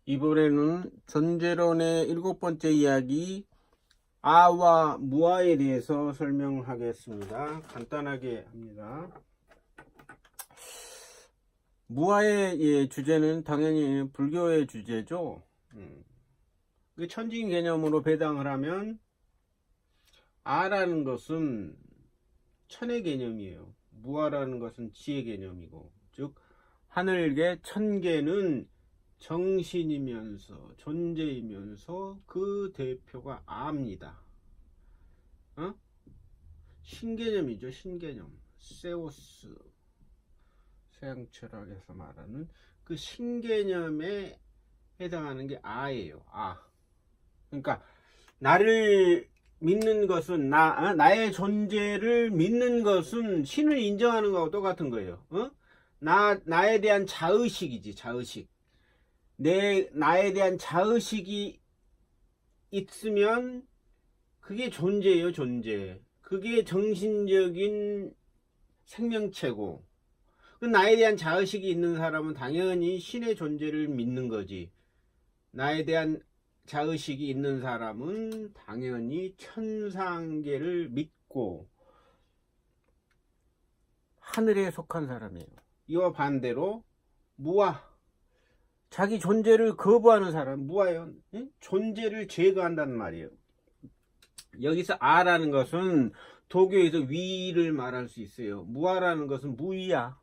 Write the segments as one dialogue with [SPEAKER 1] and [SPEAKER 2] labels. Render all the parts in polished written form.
[SPEAKER 1] 이번에는 존재론의 7번째 이야기 아와 무아에 대해서 설명하겠습니다. 간단하게 합니다. 무아의 주제는 당연히 불교의 주제죠. 천지인 개념으로 배당을 하면 아라는 것은 천의 개념이에요. 무아라는 것은 지의 개념이고, 즉 하늘계 천계는 정신이면서 존재이면서 그 대표가 아입니다. 신개념이죠. 신개념. 세오스, 서양철학에서 말하는 그 신개념에 해당하는 게 아예요. 아. 그러니까 나를 믿는 것은 나의 존재를 믿는 것은 신을 인정하는 거하고 똑같은 거예요. 나에 대한 자의식이지. 자의식. 나에 대한 자의식이 있으면 그게 존재예요. 존재. 그게 정신적인 생명체고, 그 나에 대한 자의식이 있는 사람은 당연히 신의 존재를 믿는 거지. 나에 대한 자의식이 있는 사람은 당연히 천상계를 믿고 하늘에 속한 사람이에요. 이와 반대로 무아, 자기 존재를 거부하는 사람, 무아예요. 존재를 제거한다는 말이에요. 여기서 아라는 것은 도교에서 위를 말할 수 있어요. 무아라는 것은 무위야.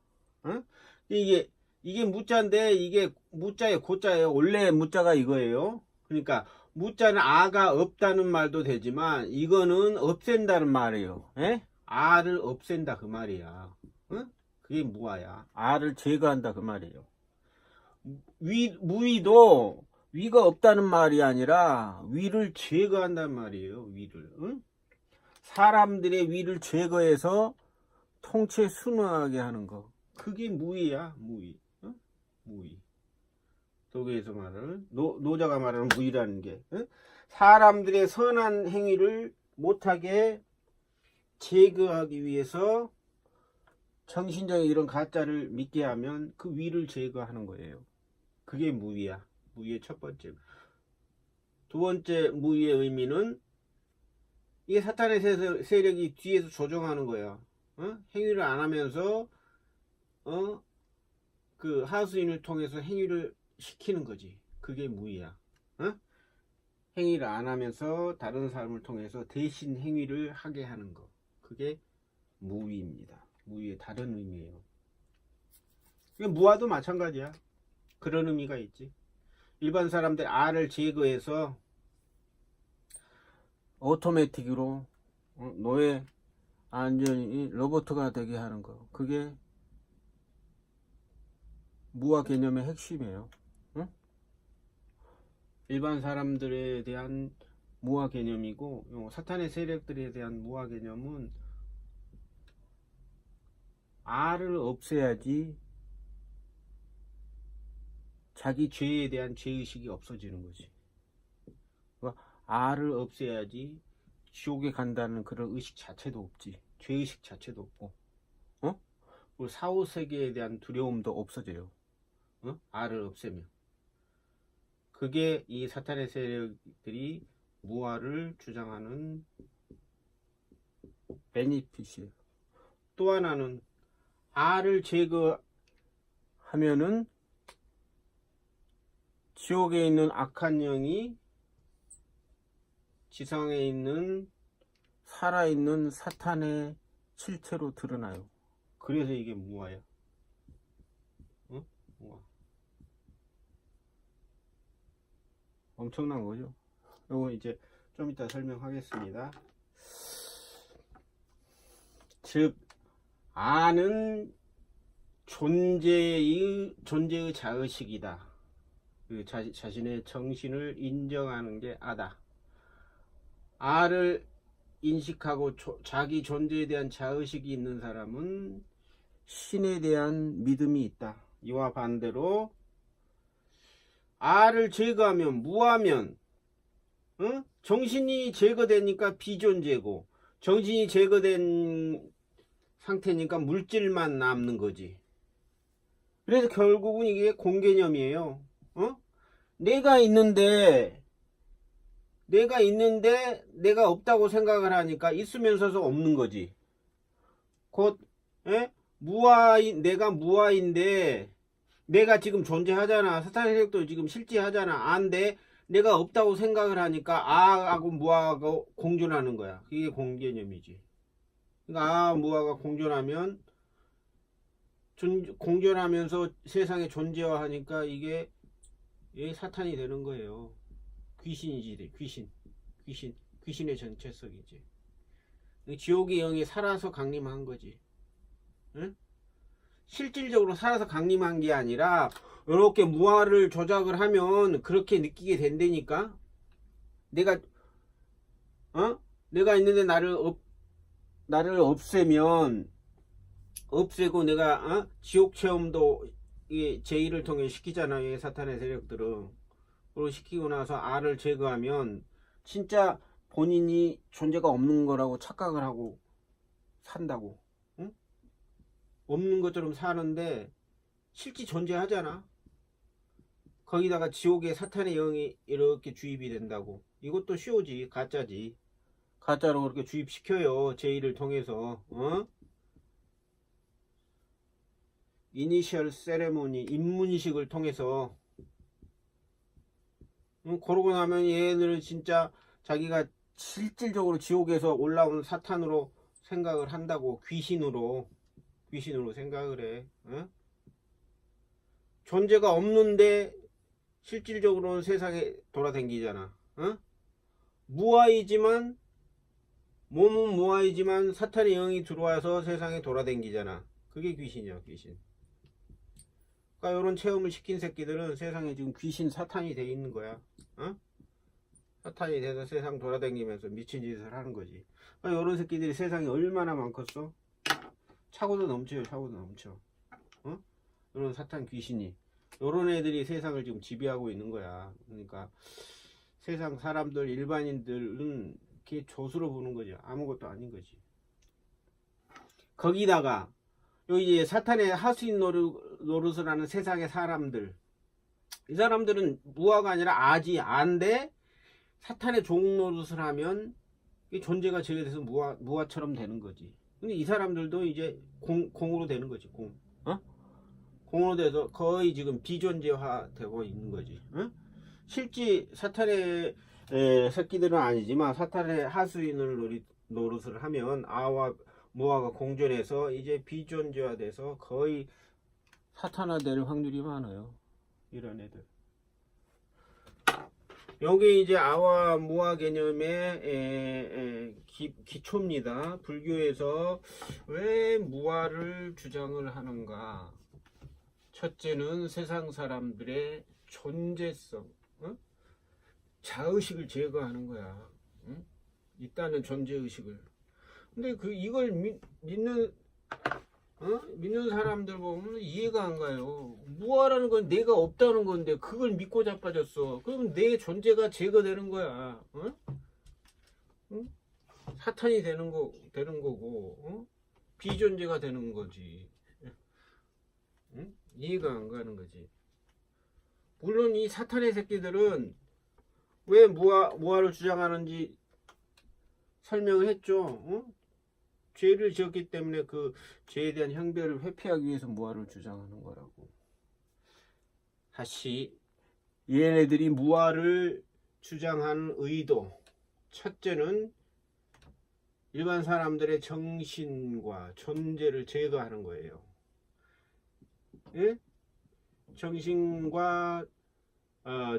[SPEAKER 1] 이게 무자인데, 이게 무자의 고자예요. 원래 무자가 이거예요. 그러니까 무자는 아가 없다는 말도 되지만 이거는 없앤다는 말이에요. 아를 없앤다 그 말이야. 그게 무아야. 아를 제거한다 그 말이에요. 무위도 위가 없다는 말이 아니라 위를 제거한단 말이에요. 위를. 사람들의 위를 제거해서 통체 순응하게 하는 거. 그게 무위야. 무위. 무위. 독일에서 말하는 노자가 말하는 무위라는 게 사람들의 선한 행위를 못하게 제거하기 위해서 정신적인 이런 가짜를 믿게 하면 그 위를 제거하는 거예요. 그게 무위야. 무위의 첫 번째. 두 번째 무위의 의미는 이게 사탄의 세력이 뒤에서 조종하는 거야. 행위를 안 하면서 그 하수인을 통해서 행위를 시키는 거지. 그게 무위야. 행위를 안 하면서 다른 사람을 통해서 대신 행위를 하게 하는 거. 그게 무위입니다. 무위의 다른 의미예요. 무아도 마찬가지야. 그런 의미가 있지. 일반 사람들 아를 제거해서 오토매틱으로 너의 안전이 로봇가 되게 하는 거. 그게 무아 개념의 핵심이에요. 일반 사람들에 대한 무아 개념이고, 사탄의 세력들에 대한 무아 개념은 아를 없애야지 자기 죄에 대한 죄의식이 없어지는 거지. 그러니까 아를 없애야지 지옥에 간다는 그런 의식 자체도 없지. 죄의식 자체도 없고, 그리고 사후세계에 대한 두려움도 없어져요. 아를 없애면. 그게 이 사탄의 세력들이 무아를 주장하는 베니핏이에요. 또 하나는 아를 제거하면은 지옥에 있는 악한 영이 지상에 있는 살아있는 사탄의 실체로 드러나요. 그래서 이게 무아야. 무아. 엄청난 거죠. 이거 이제 좀 이따 설명하겠습니다. 즉 아는 존재의 자의식이다. 그 자신의 정신을 인정하는 게 아다. 아를 인식하고 자기 존재에 대한 자의식이 있는 사람은 신에 대한 믿음이 있다. 이와 반대로 아를 제거하면 무하면 정신이 제거되니까 비존재고, 정신이 제거된 상태니까 물질만 남는 거지. 그래서 결국은 이게 공개념이에요. 내가 있는데 내가 없다고 생각을 하니까 있으면서도 없는 거지. 곧 내가 무아인데 내가 지금 존재하잖아. 사탄의 세력도 지금 실제하잖아. 안데 내가 없다고 생각을 하니까 아하고 무아하고 공존하는 거야. 그게 공개념이지. 그러니까 무아가 공존하면 공존하면서 세상에 존재화하니까 이게 사탄이 되는 거예요. 귀신이지. 귀신의 정체성이지. 지옥의 영이 살아서 강림한 거지. 응? 실질적으로 살아서 강림한 게 아니라 이렇게 무아를 조작을 하면 그렇게 느끼게 된다니까. 내가 있는데 나를 없애고 내가 지옥 체험도 제1을 통해 시키잖아요. 사탄의 세력들은. 그리고 시키고 나서 알을 제거하면 진짜 본인이 존재가 없는 거라고 착각을 하고 산다고. 응? 없는 것처럼 사는데 실제 존재하잖아. 거기다가 지옥에 사탄의 영이 이렇게 주입이 된다고. 이것도 쇼지. 가짜지. 가짜로 그렇게 주입시켜요. 제1을 통해서. 이니셜 세레모니 입문식을 통해서. 그러고 나면 얘네들은 진짜 자기가 실질적으로 지옥에서 올라온 사탄으로 생각을 한다고. 귀신으로 생각을 해. 존재가 없는데 실질적으로는 세상에 돌아다니잖아. 무아이지만 몸은 무아이지만 사탄의 영이 들어와서 세상에 돌아다니잖아. 그게 귀신이야. 귀신. 그러니까 이런 체험을 시킨 새끼들은 세상에 지금 귀신 사탄이 돼 있는 거야. 사탄이 돼서 세상 돌아다니면서 미친 짓을 하는 거지. 그러니까 이런 새끼들이 세상에 얼마나 많겠어? 차고도 넘쳐요. 차고도 넘쳐. 이런 사탄 귀신이. 이런 애들이 세상을 지금 지배하고 있는 거야. 그러니까 세상 사람들 일반인들은 이렇게 조수로 보는 거지. 아무것도 아닌 거지. 거기다가 여기 사탄의 하수인 노릇을 하는 세상의 사람들, 이 사람들은 무아가 아니라 안데 사탄의 종 노릇을 하면 존재가 제외돼서 무아처럼 되는 거지. 근데 이 사람들도 이제 공으로 되는 거지. 공으로 돼서 거의 지금 비존재화 되고 있는 거지. 실제 사탄의 새끼들은 아니지만 사탄의 하수인을 노릇을 하면 아와 무아가 공존해서 이제 비존재화 돼서 거의 사탄화될 확률이 많아요. 이런 애들. 여기 이제 아와 무아 개념의 기초입니다. 불교에서 왜 무아를 주장을 하는가? 첫째는 세상 사람들의 존재성, 자의식을 제거하는 거야. 있다는 존재의식을. 근데 이걸 믿는 사람들 보면 이해가 안 가요. 무아라는 건 내가 없다는 건데 그걸 믿고 자빠졌어. 그럼 내 존재가 제거되는 거야. 사탄이 되는 거고, 비존재가 되는 거지. 이해가 안 가는 거지. 물론 이 사탄의 새끼들은 왜 무아를 주장하는지 설명을 했죠. 죄를 지었기 때문에 그 죄에 대한 형벌을 회피하기 위해서 무아를 주장하는 거라고. 다시 얘네들이 무아를 주장하는 의도, 첫째는 일반 사람들의 정신과 존재를 제거하는 거예요. 예? 정신과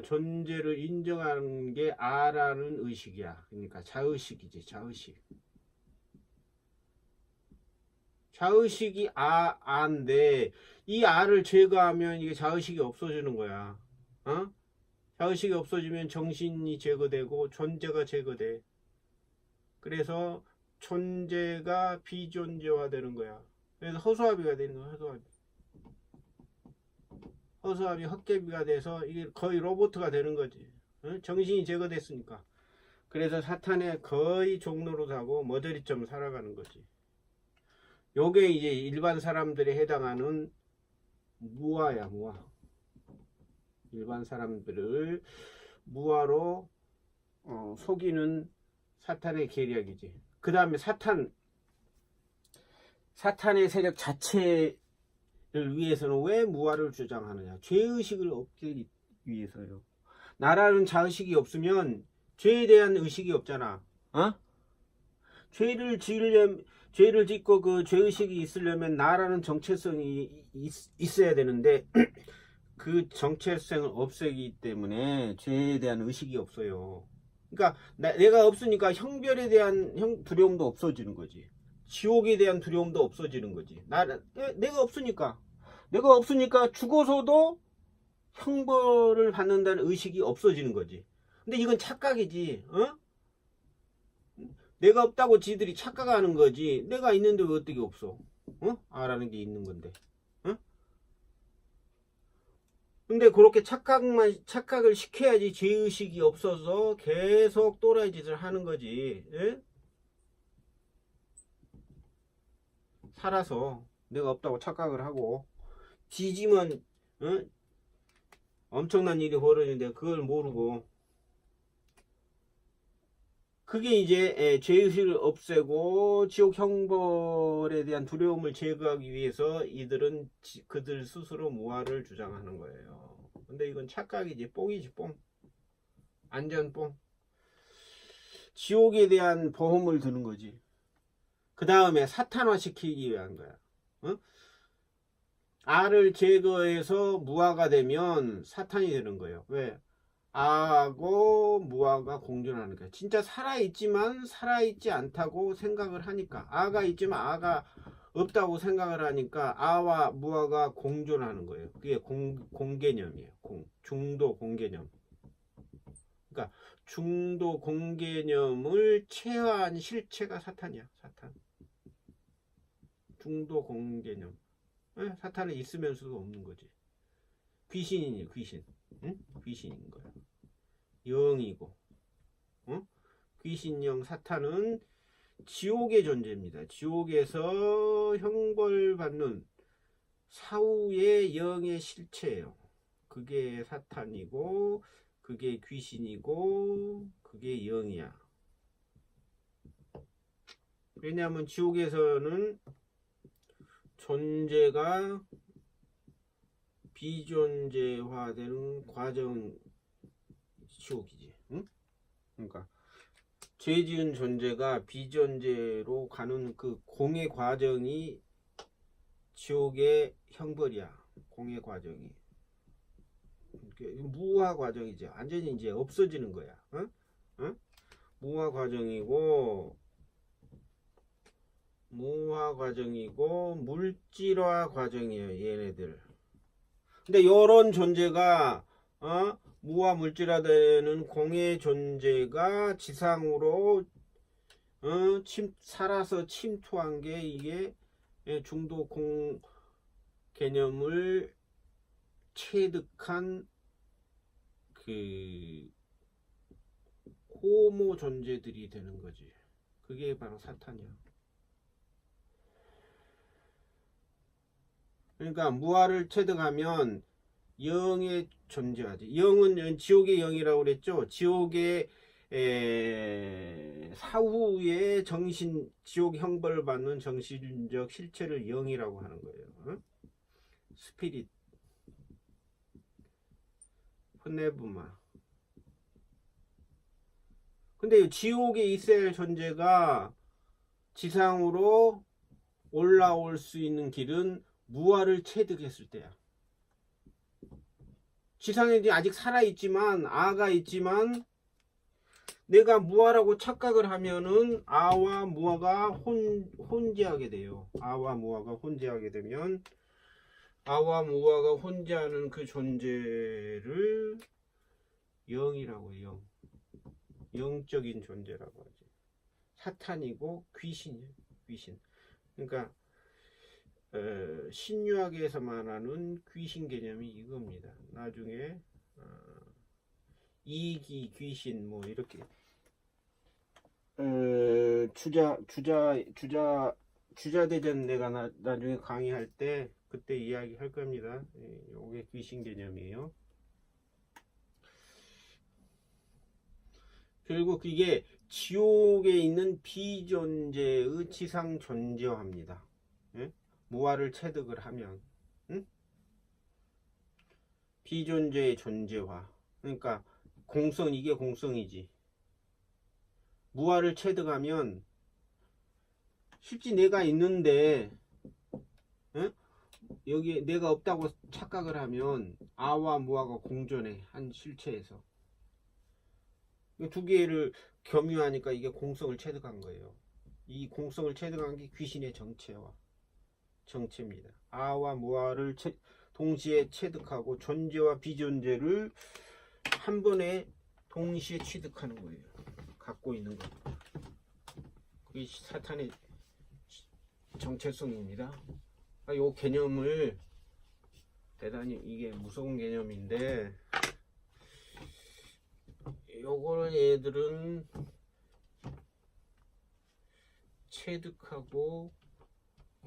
[SPEAKER 1] 존재를 인정하는 게 아라는 의식이야. 그러니까 자의식이지. 자의식이 아인데 이 아를 제거하면 이게 자의식이 없어지는 거야. 자의식이 없어지면 정신이 제거되고 존재가 제거돼. 그래서 존재가 비존재화 되는 거야. 그래서 허수아비가 되는 거야. 허수아비 헛개비가 돼서 이게 거의 로봇가 되는 거지. 정신이 제거됐으니까. 그래서 사탄의 거의 종로로 사고 머저리점 살아가는 거지. 요게 이제 일반 사람들이 해당하는 무아야. 무아. 일반 사람들을 무화로 속이는 사탄의 계략이지. 그 다음에 사탄의 세력 자체를 위해서는 왜 무화를 주장하느냐? 죄의식을 얻기 위해서요. 나라는 자의식이 없으면 죄에 대한 의식이 없잖아. 어? 죄를 짓고 그 죄의식이 있으려면 나라는 정체성이 있어야 되는데 그 정체성을 없애기 때문에 죄에 대한 의식이 없어요. 그러니까 내가 없으니까 형별에 대한 두려움도 없어지는 거지. 지옥에 대한 두려움도 없어지는 거지. 내가 없으니까 죽어서도 형벌을 받는다는 의식이 없어지는 거지. 근데 이건 착각이지. 어? 내가 없다고 지들이 착각하는 거지. 내가 있는데 왜 어떻게 없어? 아라는 게 있는 건데. 근데 그렇게 착각을 시켜야지 죄의식이 없어서 계속 또라이 짓을 하는 거지. 예? 살아서 내가 없다고 착각을 하고 뒤지면 엄청난 일이 벌어지는데 그걸 모르고, 그게 이제 죄의식을 없애고 지옥 형벌에 대한 두려움을 제거하기 위해서 이들은 그들 스스로 무화를 주장하는 거예요. 근데 이건 착각이지. 뽕이지, 뽕. 안전 뽕. 지옥에 대한 보험을 드는 거지. 그 다음에 사탄화 시키기 위한 거야. 아를 제거해서 무화가 되면 사탄이 되는 거예요. 왜? 아하고 무아가 공존하는 거야. 진짜 살아있지만 살아있지 않다고 생각을 하니까, 아가 있지만 아가 없다고 생각을 하니까 아와 무아가 공존하는 거예요. 그게 공개념이에요. 중도 공개념. 그러니까 중도 공개념을 체화한 실체가 사탄이야. 사탄. 중도 공개념. 사탄은 있으면서도 없는 거지. 귀신이니 귀신. 응? 귀신인 거야. 영이고, 귀신영 사탄은 지옥의 존재입니다. 지옥에서 형벌받는 사후의 영의 실체예요. 그게 사탄이고, 그게 귀신이고, 그게 영이야. 왜냐하면 지옥에서는 존재가 비존재화되는 과정, 지옥이지. 응? 그러니까 죄 지은 존재가 비존재로 가는 그 공의 과정이 지옥의 형벌이야. 공의 과정이 무화 과정이지. 완전히 이제 없어지는 거야. 응? 응? 무화 과정이고 물질화 과정이에요, 얘네들. 근데 요런 존재가 무와 물질화되는 공의 존재가 지상으로 살아서 침투한 게 이게 중도 공 개념을 체득한 그 호모 존재들이 되는 거지. 그게 바로 사탄이야. 그러니까 무아를 체득하면 영의 존재하지. 영은 지옥의 영이라고 그랬죠. 지옥의 사후에 지옥 형벌을 받는 정신적 실체를 영이라고 하는 거예요. 스피릿, 프네브마. 근데 지옥에 있어야 할 존재가 지상으로 올라올 수 있는 길은 무아를 체득했을 때야. 지상에 아직 살아있지만, 아가 있지만, 내가 무아라고 착각을 하면은 아와 무아가 혼재하게 돼요. 아와 무아가 혼재하게 되면, 아와 무아가 혼재하는 그 존재를 영이라고 해요. 영적인 존재라고 하지. 사탄이고 귀신이에요. 귀신. 그러니까 신유학에서 말하는 귀신 개념이 이겁니다. 나중에 이기 귀신 뭐 이렇게 주자대전 내가 나중에 강의할 때 그때 이야기할 겁니다. 요게 귀신 개념이에요. 결국 이게 지옥에 있는 비존재의 지상 존재화입니다. 예? 무아를 체득을 하면, 응? 비존재의 존재화. 그러니까 공성, 이게 공성이지. 무아를 체득하면 실제 내가 있는데, 응? 여기 내가 없다고 착각을 하면 아와 무아가 공존해, 한 실체에서. 두 개를 겸유하니까 이게 공성을 체득한 거예요. 이 공성을 체득한 게 귀신의 정체입니다. 아와 무아를 동시에 체득하고 존재와 비존재를 한 번에 동시에 취득하는 거예요. 갖고 있는 거. 그게 사탄의 정체성입니다. 이 개념을 대단히 이게 무서운 개념인데, 요거는 얘들은 체득하고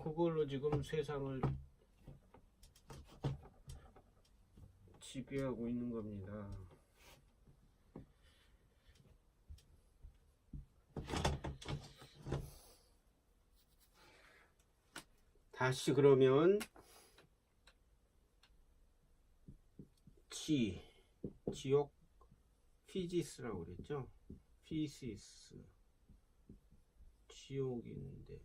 [SPEAKER 1] 그걸로 지금 세상을 지배하고 있는 겁니다. 다시 그러면 지옥 피지스라고 그랬죠. 피시스 지옥인데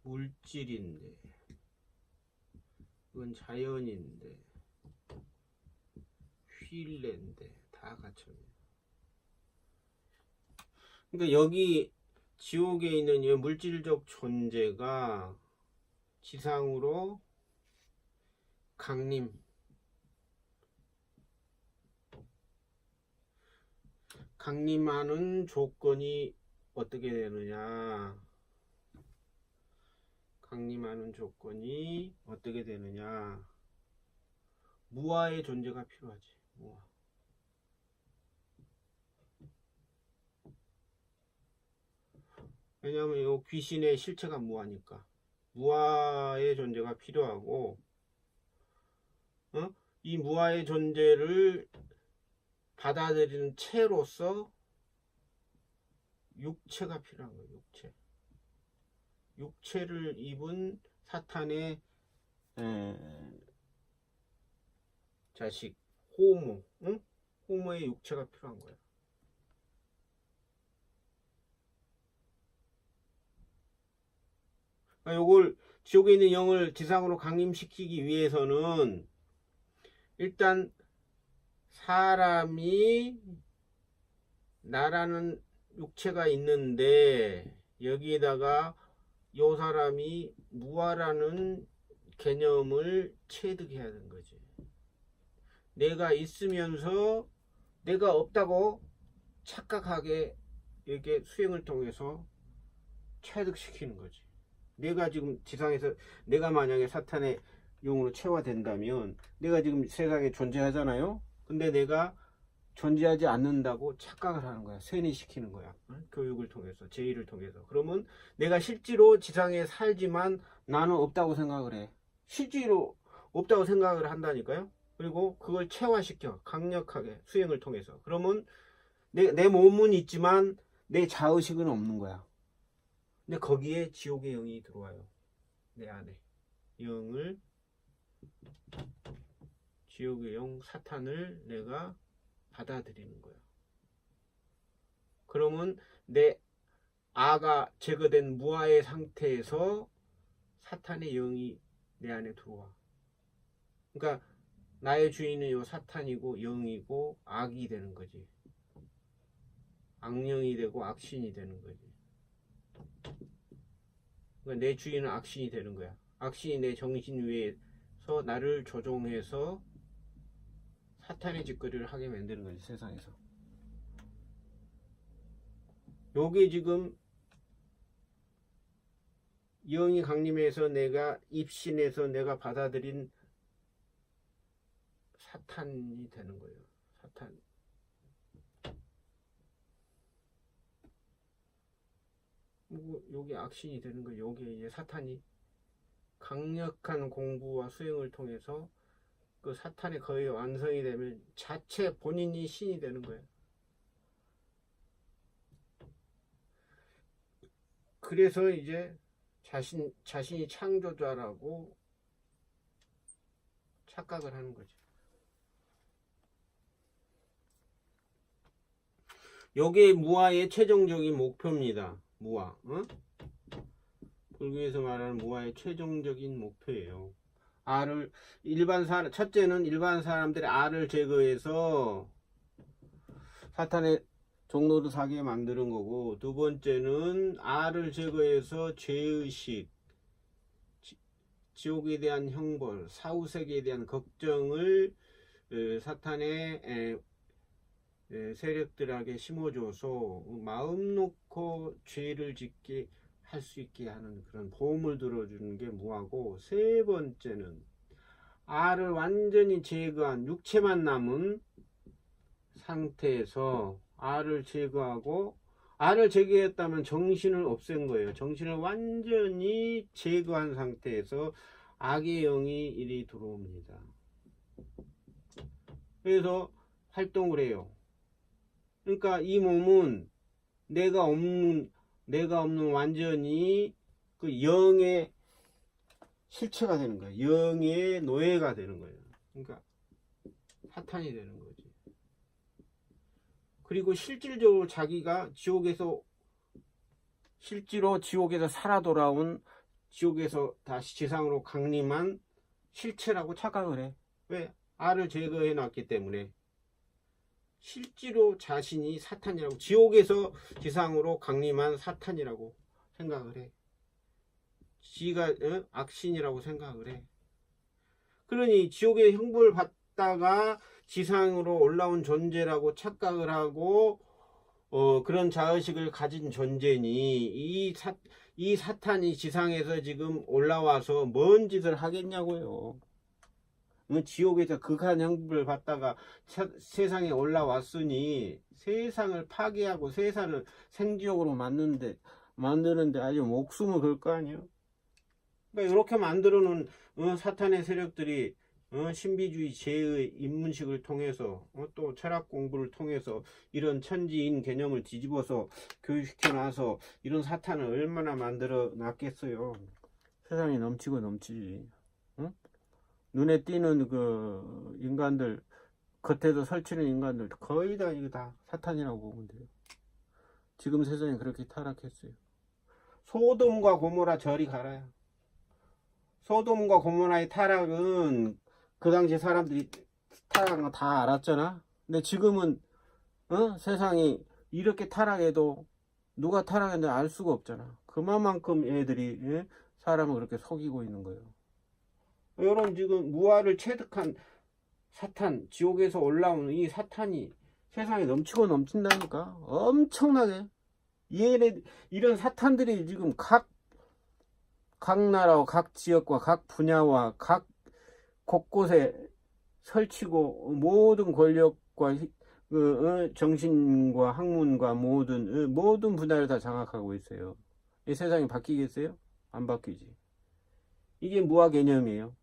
[SPEAKER 1] 물질인데 이건 자연인데 휠레인데 다 갖췄네요. 그러니까 여기 지옥에 있는 이 물질적 존재가 지상으로 강림하는 조건이 어떻게 되느냐? 강림하는 조건이 어떻게 되느냐? 무아의 존재가 필요하지. 무아. 왜냐하면 이 귀신의 실체가 무아니까. 무아의 존재가 필요하고, 이 무아의 존재를 받아들이는 체로서 육체가 필요한 거예요. 육체를 입은 사탄의 자식 호모, 호모의 육체가 필요한 거야. 그러니까 요걸 지옥에 있는 영을 지상으로 강림시키기 위해서는 일단 사람이 나라는 육체가 있는데 여기에다가 요 사람이 무아라는 개념을 체득해야 되는 거지. 내가 있으면서 내가 없다고 착각하게 이렇게 수행을 통해서 체득시키는 거지. 내가 지금 지상에서 내가 만약에 사탄의 용으로 체화된다면 내가 지금 세상에 존재하잖아요. 근데 내가 존재하지 않는다고 착각을 하는 거야. 세뇌시키는 거야. 교육을 통해서, 제의를 통해서. 그러면 내가 실제로 지상에 살지만 나는 없다고 생각을 해. 실제로 없다고 생각을 한다니까요. 그리고 그걸 체화시켜. 강력하게 수행을 통해서. 그러면 내 몸은 있지만 내 자의식은 없는 거야. 근데 거기에 지옥의 영이 들어와요. 내 안에. 지옥의 영, 사탄을 내가 받아들이는 거야. 그러면 내 아가 제거된 무아의 상태에서 사탄의 영이 내 안에 들어와. 그러니까 나의 주인은 요 사탄이고 영이고 악이 되는 거지. 악령이 되고 악신이 되는 거지. 그러니까 내 주인은 악신이 되는 거야. 악신이 내 정신 위에서 나를 조종해서 사탄의 짓거리를 하게 만드는 거지, 세상에서. 요게 지금 영이 강림해서 내가 입신해서 내가 받아들인 사탄이 되는 거예요. 사탄. 요게 악신이 되는 거예요. 요게 이제 사탄이 강력한 공부와 수행을 통해서 그 사탄이 거의 완성이 되면 자체 본인이 신이 되는 거예요. 그래서 이제 자신이 창조자라고 착각을 하는 거죠. 요게 무아의 최종적인 목표입니다. 무아. 불교에서 말하는 무아의 최종적인 목표예요. 첫째는 일반 사람들의 알을 제거해서 사탄의 종로를 사게 만드는 거고, 두 번째는 알을 제거해서 죄의식, 지옥에 대한 형벌, 사후세계에 대한 걱정을 사탄의 세력들에게 심어줘서 마음 놓고 죄를 짓게 할 수 있게 하는 그런 보험을 들어주는 게 무하고, 세 번째는 알을 완전히 제거한 육체만 남은 상태에서 알을 제거하고, 알을 제거했다면 정신을 없앤 거예요. 정신을 완전히 제거한 상태에서 악의 영이 이리 들어옵니다. 그래서 활동을 해요. 그러니까 이 몸은 내가 없는 완전히 그 영의 실체가 되는 거예요. 영의 노예가 되는 거예요. 그러니까 사탄이 되는 거지. 그리고 실질적으로 자기가 실제로 지옥에서 살아 돌아온, 지옥에서 다시 지상으로 강림한 실체라고 착각을 해. 왜? 알을 제거해 놨기 때문에. 실제로 자신이 사탄이라고, 지옥에서 지상으로 강림한 사탄이라고 생각을 해. 지가 악신이라고 생각을 해. 그러니 지옥의 형벌을 받다가 지상으로 올라온 존재라고 착각을 하고 그런 자의식을 가진 존재니 이 사탄이 지상에서 지금 올라와서 뭔 짓을 하겠냐고요. 지옥에서 극한 형벌을 받다가 세상에 올라왔으니 세상을 파괴하고 세상을 생지옥으로 만드는데 아주 목숨을 걸 거 아니에요. 그러니까 이렇게 만들어 놓은 사탄의 세력들이 신비주의 제의 입문식을 통해서 또 철학 공부를 통해서 이런 천지인 개념을 뒤집어서 교육시켜 놔서 이런 사탄을 얼마나 만들어 놨겠어요. 세상에 넘치고 넘치지. 응? 눈에 띄는 그 인간들, 겉에서 설치는 인간들 거의 다 이거 다 사탄이라고 보면 돼요. 지금 세상이 그렇게 타락했어요. 소돔과 고모라 저리 가라요. 소돔과 고모라의 타락은 그 당시 사람들이 타락한 거 다 알았잖아. 근데 지금은 세상이 이렇게 타락해도 누가 타락했는지 알 수가 없잖아. 그만큼 애들이 사람을 그렇게 속이고 있는 거예요. 이런 지금 무아를 체득한 사탄, 지옥에서 올라오는 이 사탄이 세상에 넘치고 넘친다니까. 엄청나게. 이런 사탄들이 지금 각 나라와 각 지역과 각 분야와 각 곳곳에 설치고 모든 권력과 정신과 학문과 모든 분야를 다 장악하고 있어요. 이 세상이 바뀌겠어요? 안 바뀌지. 이게 무아 개념이에요.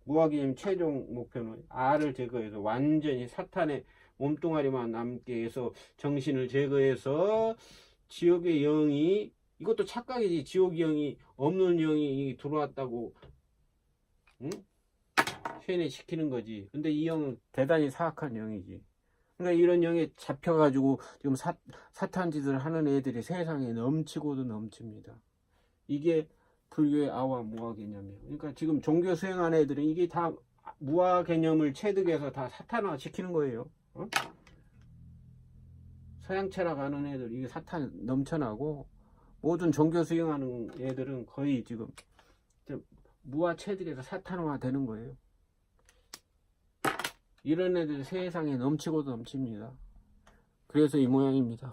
[SPEAKER 1] 무아 개념 최종 목표는 알을 제거해서 완전히 사탄의 몸뚱아리만 남게 해서 정신을 제거해서 지옥의 영이, 이것도 착각이지. 지옥의 영이 없는 영이 들어왔다고 세뇌시키는 거지. 근데 이 영은 대단히 사악한 영이지. 그러니까 이런 영에 잡혀가지고 지금 사탄 짓을 하는 애들이 세상에 넘치고도 넘칩니다. 이게 불교의 아와 무아 개념이에요. 그러니까 지금 종교 수행하는 애들은 이게 다 무아 개념을 체득해서 다 사탄화 시키는 거예요. 서양 철학하는 애들 이게 사탄 넘쳐나고, 모든 종교 수행하는 애들은 거의 지금 무아 체득해서 사탄화 되는 거예요. 이런 애들 세상에 넘치고도 넘칩니다. 그래서 이 모양입니다.